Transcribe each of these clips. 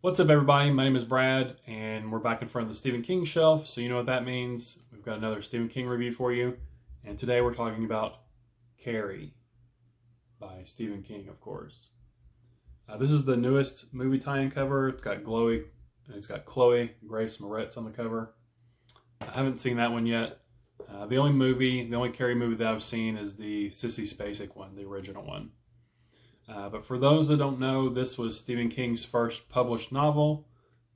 What's up, everybody? My name is Brad, and we're back in front of the Stephen King shelf, so you know what that means. We've got another Stephen King review for you, and today we're talking about Carrie by Stephen King, of course. This is the newest movie tie-in cover. It's got Chloe Grace Moretz on the cover. I haven't seen that one yet. The only Carrie movie that I've seen is the Sissy Spacek one, the original one. But for those that don't know, this was Stephen King's first published novel.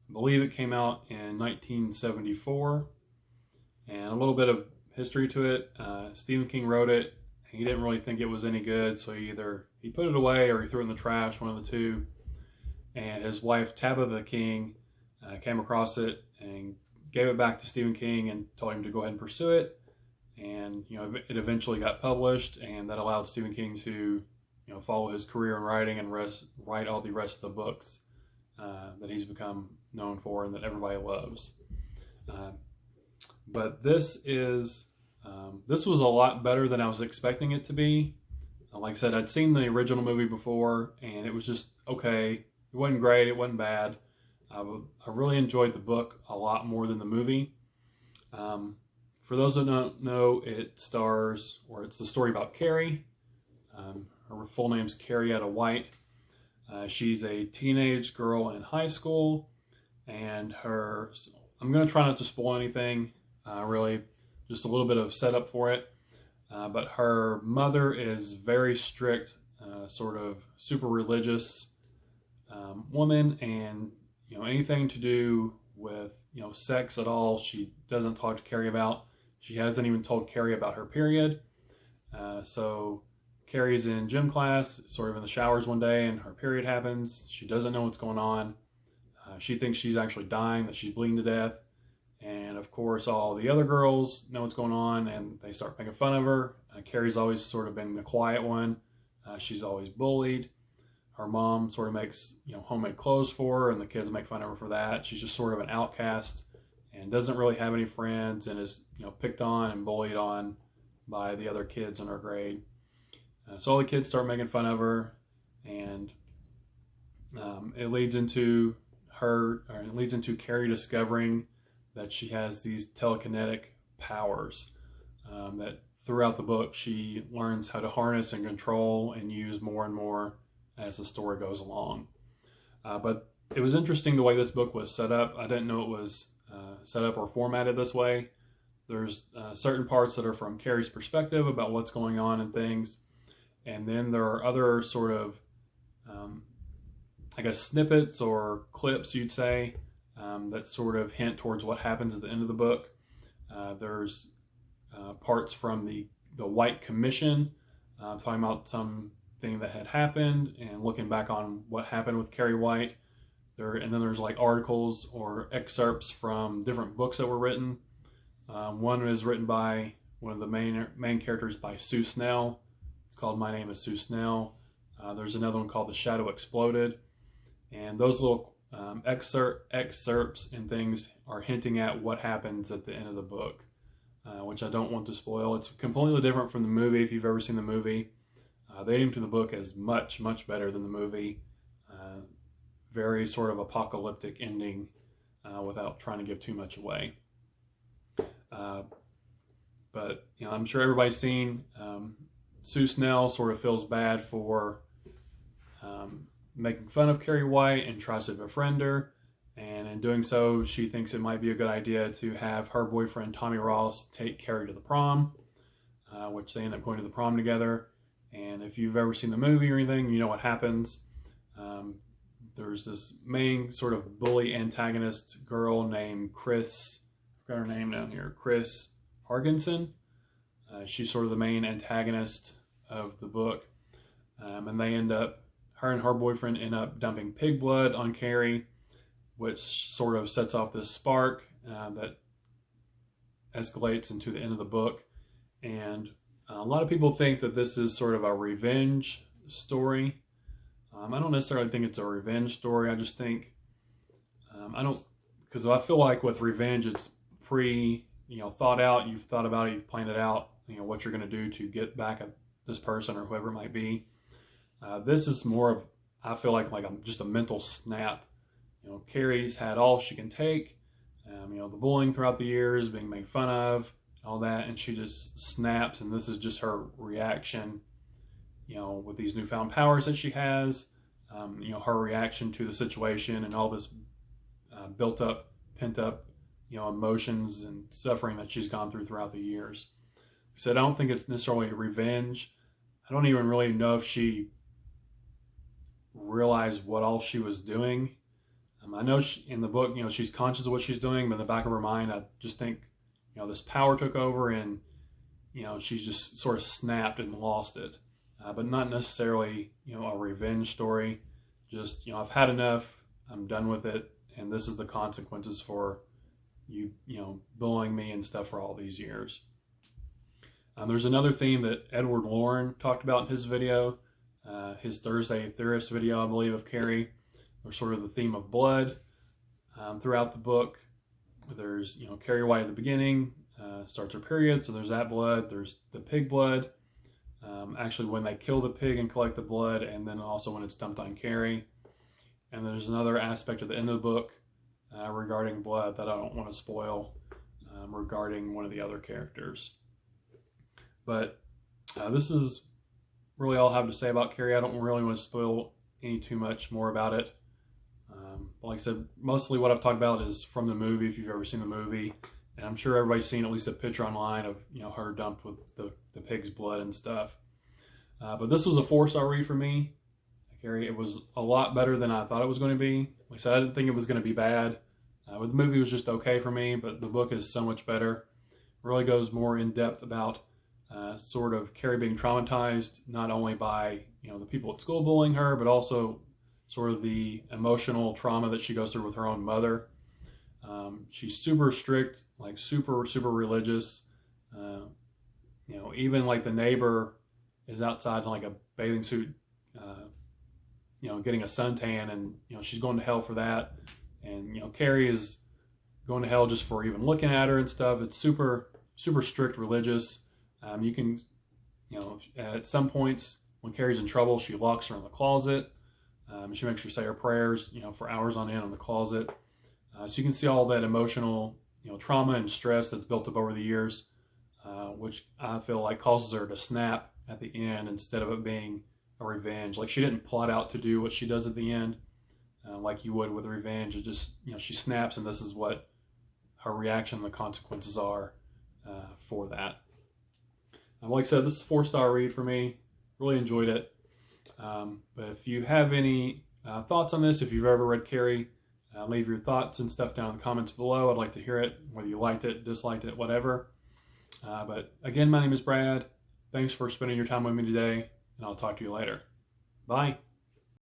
I believe it came out in 1974. And a little bit of history to it. Stephen King wrote it. He didn't really think it was any good, so he put it away or he threw it in the trash, one of the two. And his wife, Tabitha King, came across it and gave it back to Stephen King and told him to go ahead and pursue it. And it eventually got published, and that allowed Stephen King to follow his career in writing and write all the rest of the books that he's become known for and that everybody loves. But this was a lot better than I was expecting it to be. Like I said, I'd seen the original movie before, and it was just okay. It wasn't great. It wasn't bad. I really enjoyed the book a lot more than the movie. For those that don't know, it's the story about Carrie. Her full name's Carrie White. She's a teenage girl in high school, and I'm going to try not to spoil anything, really, just a little bit of setup for it. But her mother is very strict, sort of super religious woman, and anything to do with sex at all, she doesn't talk to Carrie about. She hasn't even told Carrie about her period. So Carrie's in gym class, sort of in the showers one day, and her period happens. She doesn't know what's going on. She thinks she's actually dying, that she's bleeding to death. And of course, all the other girls know what's going on, and they start making fun of her. Carrie's always sort of been the quiet one. She's always bullied. Her mom sort of makes homemade clothes for her, and the kids make fun of her for that. She's just sort of an outcast and doesn't really have any friends, and is picked on and bullied on by the other kids in her grade. So all the kids start making fun of her, and it leads into Carrie discovering that she has these telekinetic powers that throughout the book she learns how to harness and control and use more and more as the story goes along. But it was interesting the way this book was set up. I didn't know it was set up or formatted this way. There's certain parts that are from Carrie's perspective about what's going on and things. And then there are other sort of, snippets or clips, you'd say, that sort of hint towards what happens at the end of the book. There's parts from the White Commission, talking about something that had happened and looking back on what happened with Carrie White. And then there's like articles or excerpts from different books that were written. One is written by one of the main characters by Sue Snell. It's called My Name is Sue Snell. There's another one called The Shadow Exploded. And those little excerpts and things are hinting at what happens at the end of the book, which I don't want to spoil. It's completely different from the movie if you've ever seen the movie. The ending to the book is much, much better than the movie. Very sort of apocalyptic ending without trying to give too much away. But I'm sure everybody's seen Sue Snell sort of feels bad for making fun of Carrie White and tries to befriend her. And in doing so, she thinks it might be a good idea to have her boyfriend, Tommy Ross, take Carrie to the prom, which they end up going to the prom together. And if you've ever seen the movie or anything, you know what happens. There's this main sort of bully antagonist girl named Chris. I've got her name down here, Chris Hargensen. She's sort of the main antagonist of the book. And her and her boyfriend end up dumping pig blood on Carrie, which sort of sets off this spark that escalates into the end of the book. And a lot of people think that this is sort of a revenge story. I don't necessarily think it's a revenge story. I just think, because I feel like with revenge, it's thought out. You've thought about it, you've planned it out, what you're going to do to get back at this person or whoever it might be. This is more of, I feel like just a mental snap Carrie's had all she can take. The bullying throughout the years, being made fun of, all that, and she just snaps, and this is just her reaction, with these newfound powers that she has, her reaction to the situation and all this built up, pent up, emotions and suffering that she's gone through throughout the years. Like I said, I don't think it's necessarily revenge. I don't even really know if she realized what all she was doing. I know in the book, she's conscious of what she's doing, but in the back of her mind, I just think, this power took over and, she's just sort of snapped and lost it. But not necessarily, a revenge story. Just, I've had enough. I'm done with it. And this is the consequences for you, bullying me and stuff for all these years. There's another theme that Edward Lauren talked about in his video, his Thursday Theorist video, I believe, of Carrie. Or sort of the theme of blood throughout the book. There's, Carrie White at the beginning, starts her period, so there's that blood. There's the pig blood, actually when they kill the pig and collect the blood, and then also when it's dumped on Carrie. And there's another aspect at the end of the book regarding blood that I don't want to spoil regarding one of the other characters. But this is really all I have to say about Carrie. I don't really want to spoil any too much more about it. But like I said, mostly what I've talked about is from the movie, if you've ever seen the movie. And I'm sure everybody's seen at least a picture online of, her dumped with the pig's blood and stuff. But this was a 4-star read for me. Carrie, it was a lot better than I thought it was going to be. Like I said, I didn't think it was going to be bad. The movie was just okay for me, but the book is so much better. It really goes more in depth about sort of Carrie being traumatized, not only by, the people at school bullying her, but also sort of the emotional trauma that she goes through with her own mother. She's super strict, like super, super religious. Even like the neighbor is outside in like a bathing suit, getting a suntan, and, she's going to hell for that. And, Carrie is going to hell just for even looking at her and stuff. It's super, super strict religious. You can, at some points when Carrie's in trouble, she locks her in the closet. She makes her say her prayers, for hours on end in the closet. So you can see all that emotional, trauma and stress that's built up over the years, which I feel like causes her to snap at the end instead of it being a revenge. Like she didn't plot out to do what she does at the end, like you would with revenge. It just, she snaps, and this is what her reaction and the consequences are for that. Like I said, this is a 4-star read for me. Really enjoyed it. But if you have any thoughts on this, if you've ever read Carrie, leave your thoughts and stuff down in the comments below. I'd like to hear it, whether you liked it, disliked it, whatever. But again, my name is Brad. Thanks for spending your time with me today, and I'll talk to you later. Bye.